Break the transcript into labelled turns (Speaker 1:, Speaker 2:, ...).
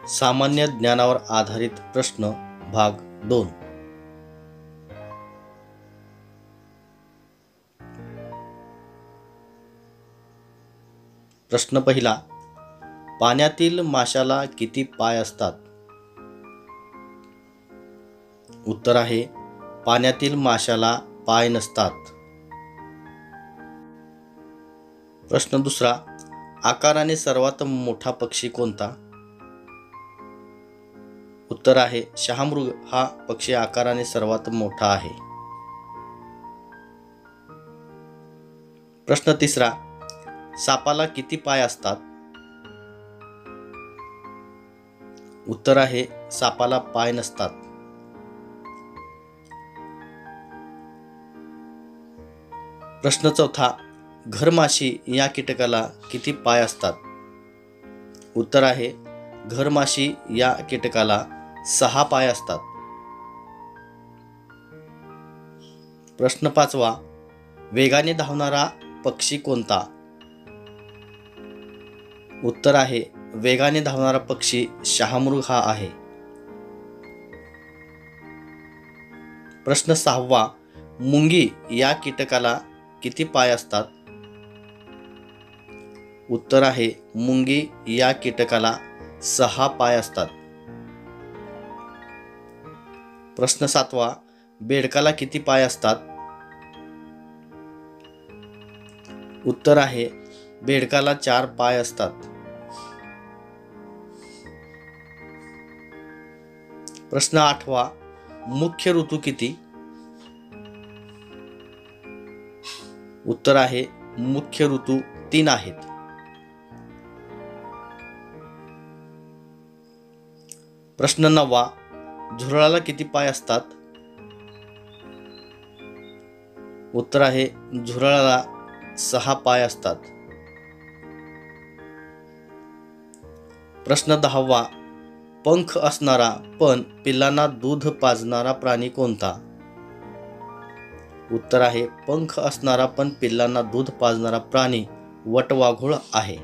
Speaker 1: सामान्य ज्ञानावर आधारित प्रश्न भाग 2. प्रश्न पहिला. पाण्यातील माशाला किती पाय असतात? उत्तर आहे पाण्यातील माशाला पाय नसतात. प्रश्न दुसरा. आकाराने सर्वात मोठा पक्षी कोणता? उत्तर आहे शहामृग हा पक्षी आकाराने सर्वात मोठा आहे. प्रश्न तिसरा. सापाला किती पाय असतात? उत्तर आहे सापाला पाय नसतात. प्रश्न चौथा. घरमाशी या कीटकाला किती पाय असतात? उत्तर आहे घरमाशी या कीटकाला 6 पाय असतात. प्रश्न पाचवा. वेगाने धावणारा पक्षी कोणता? उत्तर आहे वेगाने धावणारा पक्षी शहामृग हा आहे. प्रश्न सहावा. मुंगी या कीटकाला किती पाय असतात? उत्तर आहे मुंगी या कीटकाला 6 पाय असतात. प्रश्न सातवा. बेडकाला किती पाय असतात? उत्तर आहे बेडकाला 4 पाय असतात. प्रश्न आठवा. मुख्य ऋतू किती? उत्तर आहे मुख्य ऋतू 3 आहेत. प्रश्न नववा. झुरळाला किती पाय असतात? उत्तर आहे झुरळाला 6 पाय असतात. प्रश्न 10वा. पंख असणारा पण पिल्लांना दूध पाजणारा प्राणी कोणता? उत्तर आहे पंख असणारा पण पिल्लांना दूध पाजणारा प्राणी वटवाघूळ आहे.